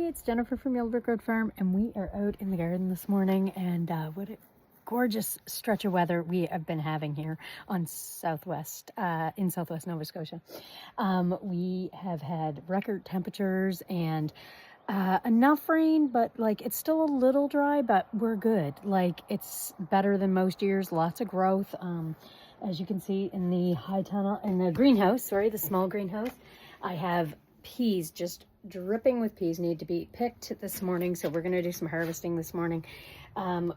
it's Jennifer from Yellowbrook Road Farm, and we are out in the garden this morning, and what a gorgeous stretch of weather we have been having here on southwest Nova Scotia. We have had record temperatures and enough rain, but like it's still a little dry, but we're good. Like it's better than most years. Lots of growth. As you can see in the high tunnel, in the greenhouse, sorry, the small greenhouse, I have peas just dripping with peas, need to be picked this morning, so we're going to do some harvesting this morning.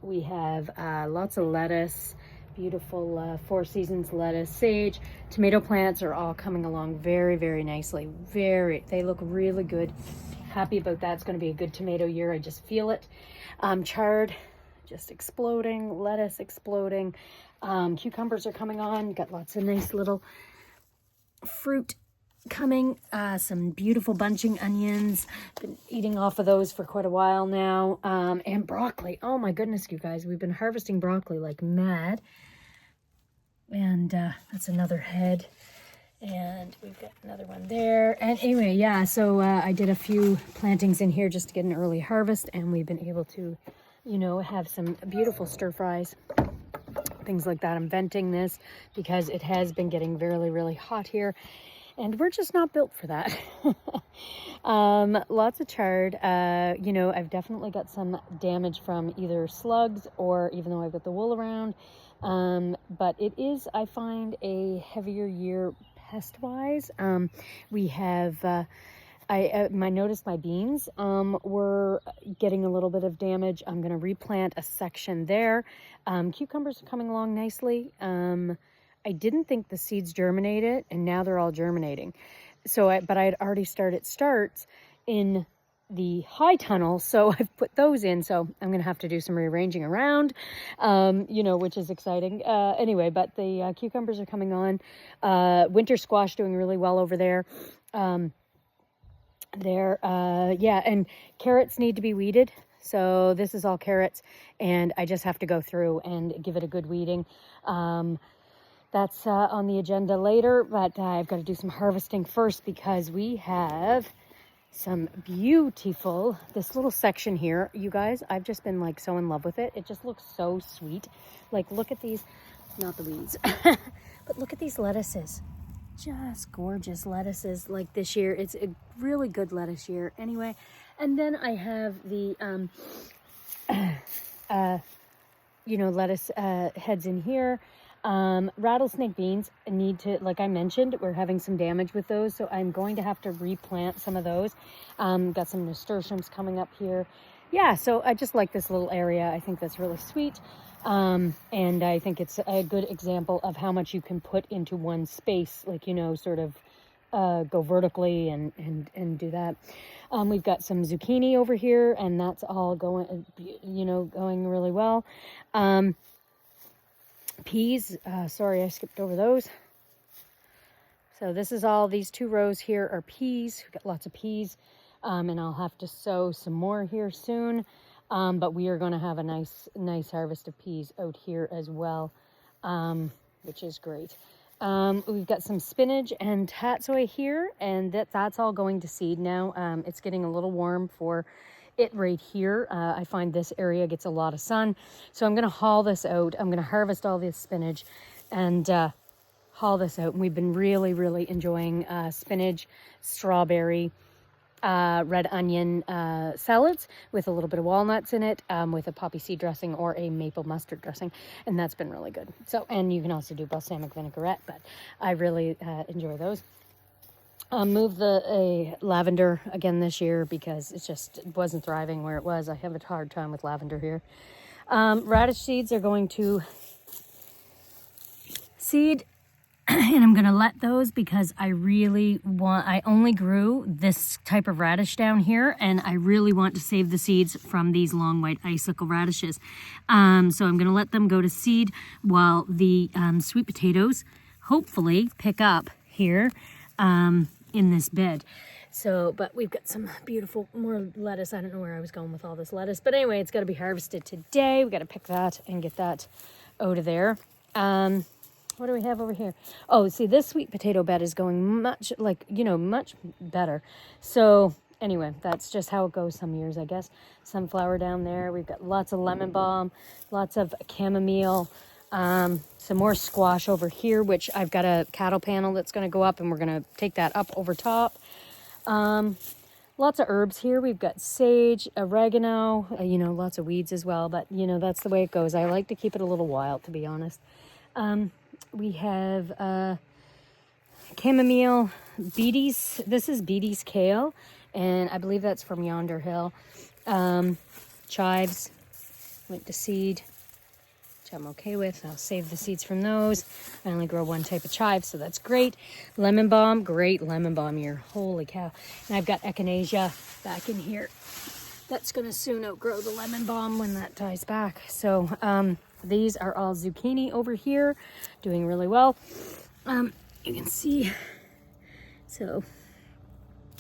We have lots of lettuce, beautiful Four Seasons lettuce, sage. Tomato plants are all coming along very, very nicely. They look really good. Happy about that. It's going to be a good tomato year. I just feel it. Chard just exploding, lettuce exploding. Cucumbers are coming on. Got lots of nice little fruit coming. Some beautiful bunching onions. Been eating off of those for quite a while now. And broccoli. Oh my goodness, you guys. We've been harvesting broccoli like mad. And that's another head. And we've got another one there. And anyway, yeah, so I did a few plantings in here just to get an early harvest. And we've been able to, you know, have some beautiful stir fries. Things like that. I'm venting this because it has been getting really, really hot here. And we're just not built for that. Lots of chard. You know, I've definitely got some damage from either slugs or even though I've got the wool around. But it is, I find, a heavier year pest-wise. We have... I noticed my beans were getting a little bit of damage. I'm going to replant a section there. Cucumbers are coming along nicely. I didn't think the seeds germinated, and now they're all germinating. So, but I had already started starts in the high tunnel, so I've put those in. So I'm going to have to do some rearranging around, you know, which is exciting. Anyway, but the cucumbers are coming on. Winter squash doing really well over there. Yeah, and carrots need to be weeded. So this is all carrots, and I just have to go through and give it a good weeding. That's on the agenda later, but I've got to do some harvesting first because we have some beautiful, this little section here, you guys, I've just been like so in love with it. It just looks so sweet. Like look at these, not the weeds, but look at these lettuces. Just gorgeous lettuces like this year. It's a really good lettuce year anyway. And then I have the you know, lettuce heads in here. Rattlesnake beans need to, like I mentioned, we're having some damage with those, so I'm going to have to replant some of those. Got some nasturtiums coming up here. Yeah, so I just like this little area. I think that's really sweet. And I think it's a good example of how much you can put into one space, like, you know, sort of go vertically and do that. We've got some zucchini over here, and that's all going, you know, going really well. Peas, sorry, I skipped over those. So this is all, these two rows here are peas. We've got lots of peas, and I'll have to sow some more here soon. But we are going to have a nice harvest of peas out here as well, which is great. We've got some spinach and tatsoi here, and that's all going to seed now. It's getting a little warm for it right here. I find this area gets a lot of sun, so I'm going to haul this out. I'm going to harvest all this spinach and haul this out. And we've been really, really enjoying spinach, strawberry, red onion salads with a little bit of walnuts in it, with a poppy seed dressing or a maple mustard dressing, and that's been really good. So, and you can also do balsamic vinaigrette, but I really enjoy those. Move the lavender again this year because it just wasn't thriving where it was. I have a hard time with lavender here. Radish seeds are going to seed. And I'm going to let those because I only grew this type of radish down here, and I really want to save the seeds from these long white icicle radishes. So I'm going to let them go to seed while the sweet potatoes hopefully pick up here in this bed. So, but we've got some beautiful more lettuce. I don't know where I was going with all this lettuce, but anyway, it's got to be harvested today. We got to pick that and get that out of there. What do we have over here? Oh, see, this sweet potato bed is going much, like, you know, much better. So anyway, that's just how it goes some years, I guess. Sunflower down there. We've got lots of lemon balm, lots of chamomile, some more squash over here, which I've got a cattle panel that's going to go up, and we're going to take that up over top. Lots of herbs here. We've got sage, oregano, lots of weeds as well, but that's the way it goes. I like to keep it a little wild, to be honest. We have chamomile, beeties. This is beeties kale, and I believe that's from Yonder Hill. Chives went to seed, which I'm okay with. I'll save the seeds from those. I only grow one type of chive, so that's great. Lemon balm, great lemon balm year. Holy cow. And I've got echinacea back in here. That's going to soon outgrow the lemon balm when that dies back. So these are all zucchini over here, doing really well. You can see. So,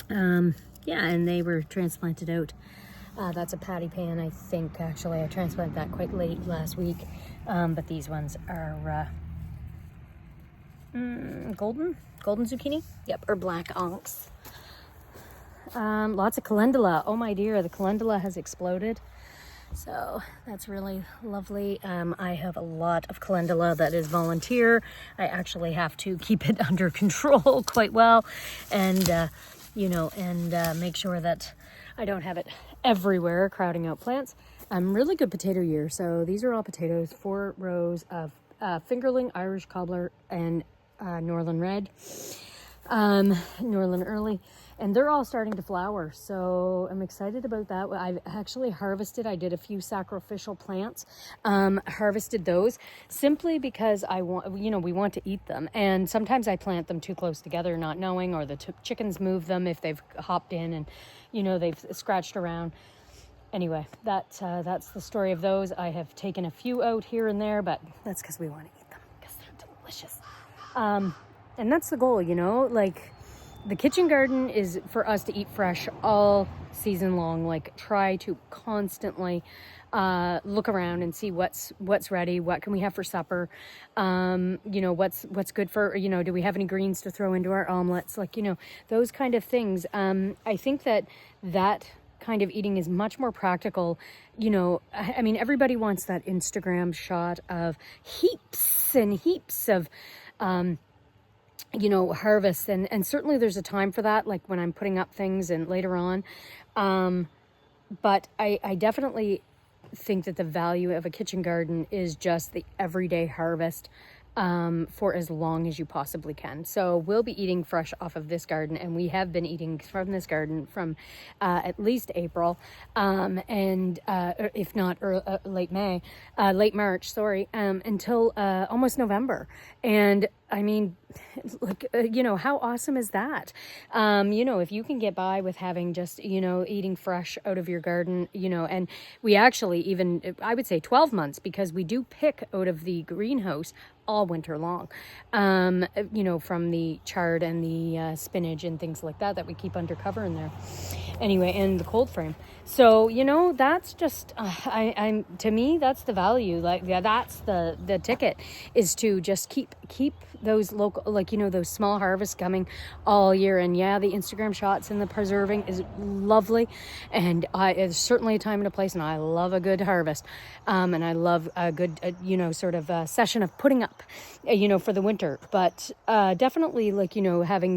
yeah, and they were transplanted out. That's a patty pan, I think. Actually, I transplanted that quite late last week. But these ones are golden zucchini. Yep, or black onks. Lots of calendula. Oh my dear, the calendula has exploded. So that's really lovely. I have a lot of calendula that is volunteer. I actually have to keep it under control quite well, and make sure that I don't have it everywhere crowding out plants. Really good potato year. So these are all potatoes, 4 rows of fingerling, Irish cobbler, and Northern Red, Northern Early. And they're all starting to flower, so I'm excited about that. I've actually harvested, I did a few sacrificial plants, harvested those simply because I want, we want to eat them. And sometimes I plant them too close together, not knowing, or the chickens move them if they've hopped in and, they've scratched around. Anyway, that's the story of those. I have taken a few out here and there, but that's because we want to eat them, because they're delicious. And that's the goal, the kitchen garden is for us to eat fresh all season long. Try to constantly look around and see what's ready, what can we have for supper, what's good for, do we have any greens to throw into our omelets, those kind of things. I think that kind of eating is much more practical. Everybody wants that Instagram shot of heaps and heaps of harvest, and certainly there's a time for that, like when I'm putting up things and later on, but I definitely think that the value of a kitchen garden is just the everyday harvest, for as long as you possibly can. So we'll be eating fresh off of this garden, and we have been eating from this garden from at least April, and if not late March, until almost November. And look, how awesome is that? If you can get by with having just, eating fresh out of your garden, and we actually even, I would say 12 months, because we do pick out of the greenhouse all winter long, from the chard and the spinach and things like that we keep under cover in there. Anyway, and the cold frame. So, that's just, to me, that's the value. That's the ticket, is to just keep those local, those small harvests coming all year. And yeah, the Instagram shots and the preserving is lovely. And it's certainly a time and a place, and I love a good harvest. And I love a good, session of putting up, for the winter. But definitely, having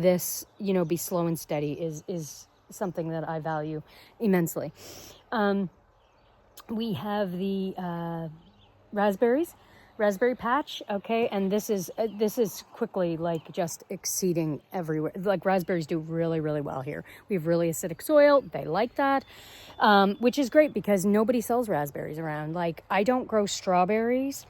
this, be slow and steady is something that I value immensely. We have the raspberry patch, okay, and this is quickly just exceeding everywhere. Raspberries do really, really well here. We have really acidic soil. They like that, which is great because nobody sells raspberries around. I don't grow strawberries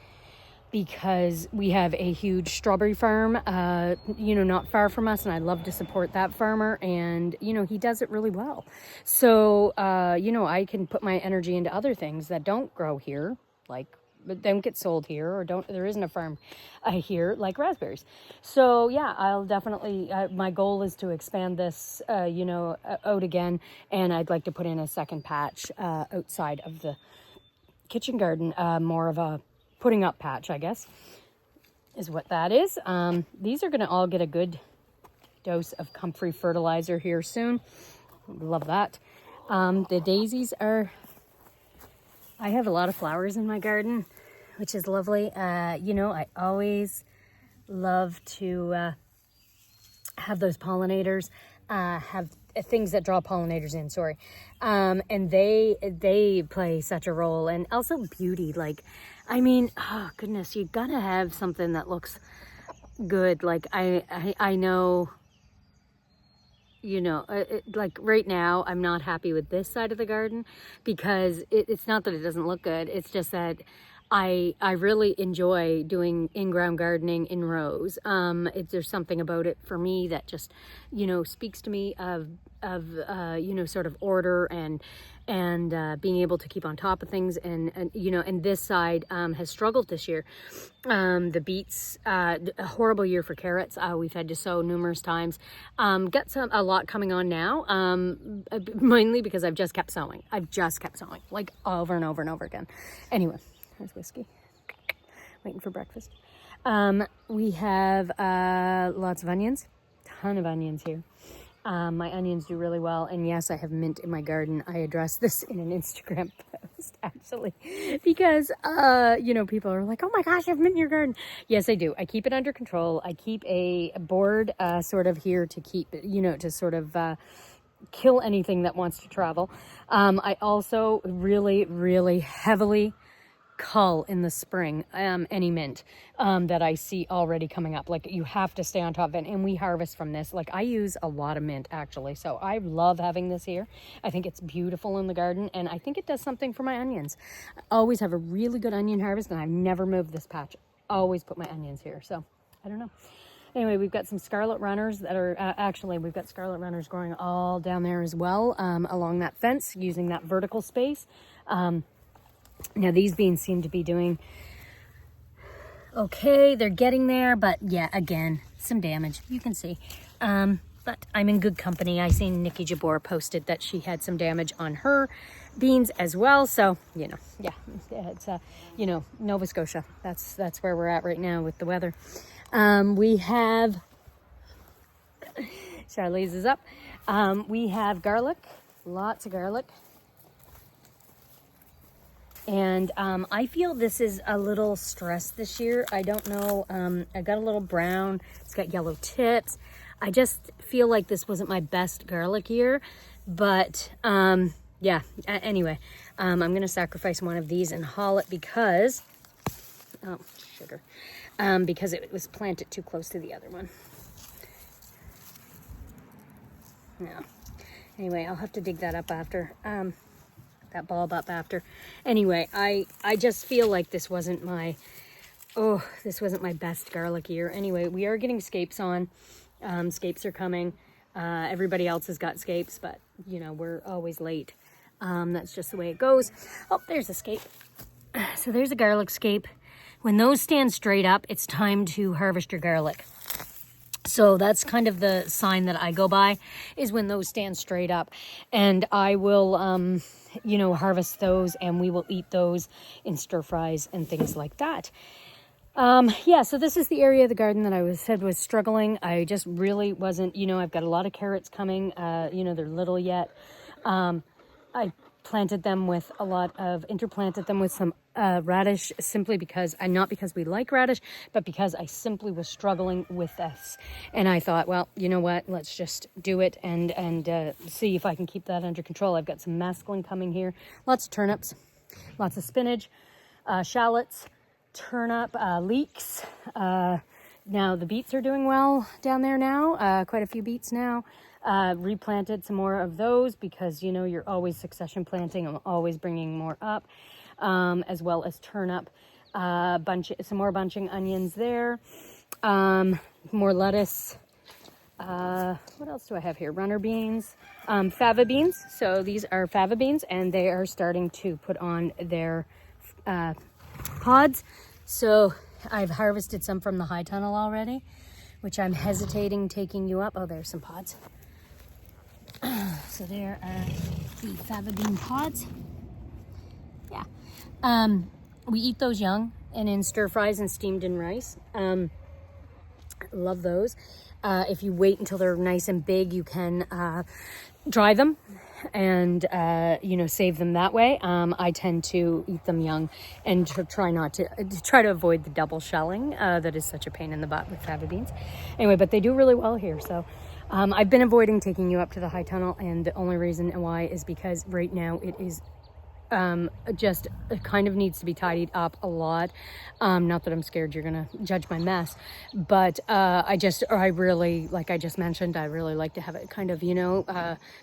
because we have a huge strawberry farm, not far from us, and I love to support that farmer, and, he does it really well. So, I can put my energy into other things that don't grow here, but don't get sold here, or there isn't a farm here, like raspberries. So yeah, I'll definitely, my goal is to expand this, out again, and I'd like to put in a second patch outside of the kitchen garden, more of a putting up patch, I guess, is what that is. These are going to all get a good dose of comfrey fertilizer here soon. love that. The daisies are, I have a lot of flowers in my garden, which is lovely. You know, I always love to have those pollinators, have things that draw pollinators in, sorry. And they play such a role, and also beauty. Like, I mean, oh goodness, you gotta have something that looks good. Like I know, you know, like right now I'm not happy with this side of the garden because it's not that it doesn't look good. It's just that I really enjoy doing in-ground gardening in rows. There's something about it for me that just, you know, speaks to me of you know, sort of order and being able to keep on top of things. And you know, and this side has struggled this year. The beets, a horrible year for carrots. We've had to sow numerous times. Got a lot coming on now, mainly because I've just kept sowing. Like over and over and over again. Anyway. There's whiskey. Waiting for breakfast. We have lots of onions. Ton of onions here. My onions do really well. And yes, I have mint in my garden. I addressed this in an Instagram post, actually. Because, you know, people are like, oh my gosh, you have mint in your garden. Yes, I do. I keep it under control. I keep a board sort of here to keep, you know, to sort of kill anything that wants to travel. I also really, really heavily cull in the spring any mint that I see already coming up. Like, you have to stay on top of it, and we harvest from this. Like, I use a lot of mint actually, so I love having this here. I think it's beautiful in the garden, and I think it does something for my onions. I always have a really good onion harvest, and I've never moved this patch. Always put my onions here, so I don't know. Anyway, we've got some scarlet runners that are actually, we've got scarlet runners growing all down there as well, along that fence, using that vertical space. Now these beans seem to be doing okay. They're getting there, but yeah, again, some damage. You can see. But I'm in good company. I seen Nikki Jabor posted that she had some damage on her beans as well. So, you know, yeah, it's, you know, Nova Scotia. That's where we're at right now with the weather. We have, Charlize is up. We have garlic, lots of garlic. And I feel this is a little stressed this year. I don't know. I got a little brown. It's got yellow tips. I just feel like this wasn't my best garlic year. But yeah, anyway, I'm going to sacrifice one of these and haul it because, oh, sugar, because it was planted too close to the other one. Yeah. Anyway, I'll have to dig that up after. That bulb up after. Anyway, I just feel like this wasn't my best garlic year. Anyway, we are getting scapes on. Scapes are coming. Everybody else has scapes, but you know, we're always late. That's just the way it goes. Oh, there's a scape. So there's a garlic scape. When those stand straight up, it's time to harvest your garlic. So that's kind of the sign that I go by, is when those stand straight up. And I will, you know, harvest those, and we will eat those in stir fries and things like that. Yeah, so this is the area of the garden that I said was struggling. I just really wasn't, you know, I've got a lot of carrots coming. You know, they're little yet. I planted them with interplanted them with some radish, simply because, not because we like radish, but because I simply was struggling with this. And I thought, well, you know what, let's just do it and see if I can keep that under control. I've got some mesclun coming here, lots of turnips, lots of spinach, shallots, turnip, leeks. Now the beets are doing well down there now, quite a few beets now. Replanted some more of those because, you know, you're always succession planting. I'm always bringing more up, as well as turnip, some more bunching onions there, more lettuce. What else do I have here? Runner beans, fava beans. So these are fava beans, and they are starting to put on their pods. So I've harvested some from the high tunnel already, which I'm hesitating taking you up. Oh, there's some pods. So there are the fava bean pods. Yeah. We eat those young and in stir fries and steamed in rice. Love those. If you wait until they're nice and big, you can dry them and save them that way. I tend to eat them young and to try to avoid the double shelling that is such a pain in the butt with faba beans. Anyway, but they do really well here. So I've been avoiding taking you up to the high tunnel, and the only reason why is because right now it is it kind of needs to be tidied up a lot. Not that I'm scared you're gonna judge my mess, but I really, like I just mentioned, I really like to have it kind of,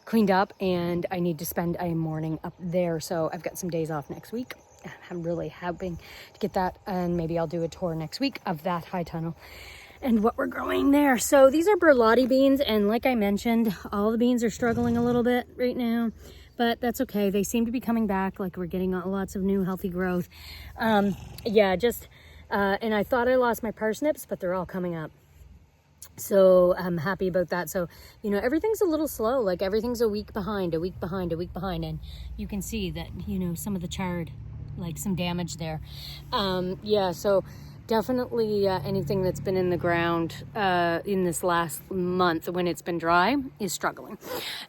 cleaned up, and I need to spend a morning up there. So I've got some days off next week. I'm really hoping to get that, and maybe I'll do a tour next week of that high tunnel and what we're growing there. So these are Berlotti beans, and like I mentioned, all the beans are struggling a little bit right now. But that's okay. They seem to be coming back. Like, we're getting lots of new healthy growth. And I thought I lost my parsnips, but they're all coming up. So I'm happy about that. So, everything's a little slow. Like, everything's a week behind. And you can see that, some of the chard, like some damage there. So definitely anything that's been in the ground in this last month when it's been dry is struggling.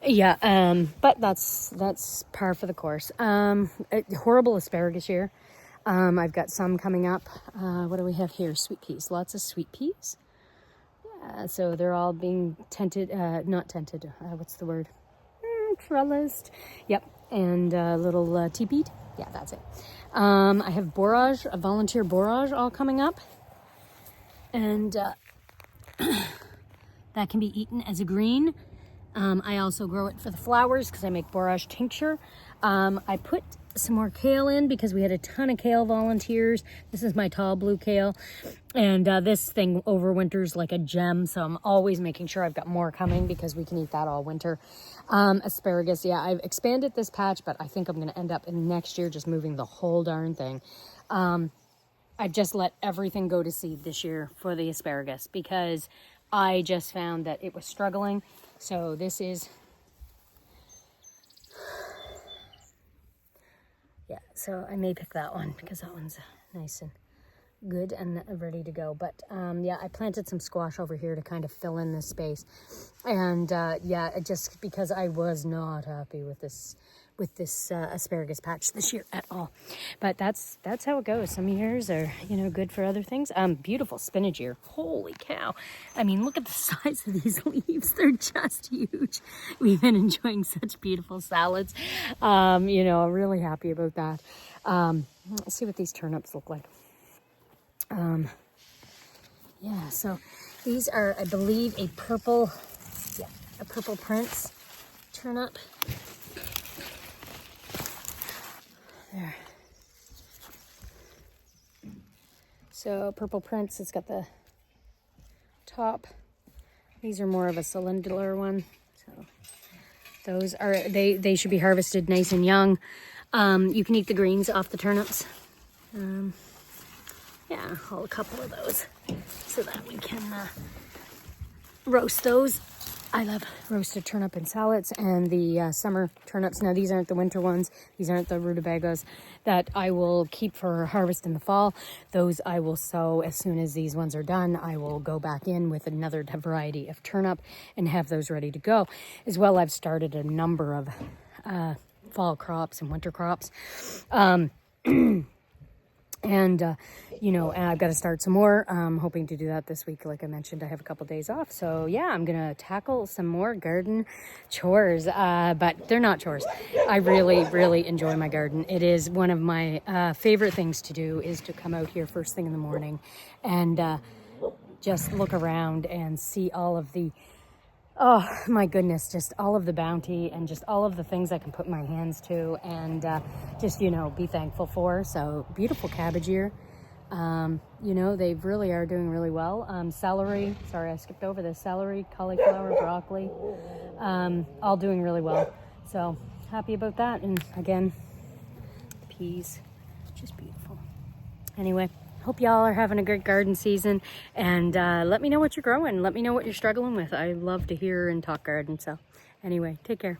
But that's par for the course. Horrible asparagus year. I've got some coming up. What do we have here? Sweet peas. Lots of sweet peas. So they're all being not tented. What's the word? Trellised. Yep. And little teepeed. Yeah, that's it. I have borage, a volunteer borage all coming up. And that can be eaten as a green. I also grow it for the flowers because I make borage tincture. I put some more kale in because we had a ton of kale volunteers. This is my tall blue kale. And this thing overwinters like a gem. So I'm always making sure I've got more coming because we can eat that all winter. Asparagus, yeah, I've expanded this patch, but I think I'm going to end up in next year just moving the whole darn thing. I've just let everything go to seed this year for the asparagus because I just found that it was struggling. So this is, yeah, so I may pick that one because that one's nice and good and ready to go. But I planted some squash over here to kind of fill in this space. And just because I was not happy with this asparagus patch this year at all. But that's how it goes. Some years are, good for other things. Beautiful spinach year. Holy cow. I mean, look at the size of these leaves. They're just huge. We've been enjoying such beautiful salads. Really happy about that. Let's see what these turnips look like. So these are, I believe, a purple Prince turnip. There. So Purple Prince, it's got the top. These are more of a cylinder one. So those are, they should be harvested nice and young. You can eat the greens off the turnips. I'll a couple of those so that we can roast those. I love roasted turnip and salads and the summer turnips. Now, these aren't the winter ones. These aren't the rutabagas that I will keep for harvest in the fall. Those I will sow as soon as these ones are done. I will go back in with another variety of turnip and have those ready to go. As well, I've started a number of fall crops and winter crops. And I've got to start some more. I'm hoping to do that this week. Like I mentioned, I have a couple days off. So, yeah, I'm going to tackle some more garden chores. But they're not chores. I really, really enjoy my garden. It is one of my favorite things to do is to come out here first thing in the morning and just look around and see all of the, oh, my goodness, just all of the bounty and just all of the things I can put my hands to and just, be thankful for. So, beautiful cabbage year. They really are doing really well. Celery, sorry, I skipped over this. Celery, cauliflower, broccoli, all doing really well. So, happy about that. And again, peas, just beautiful. Anyway, hope y'all are having a great garden season, and let me know what you're growing. Let me know what you're struggling with. I love to hear and talk garden. So anyway, take care.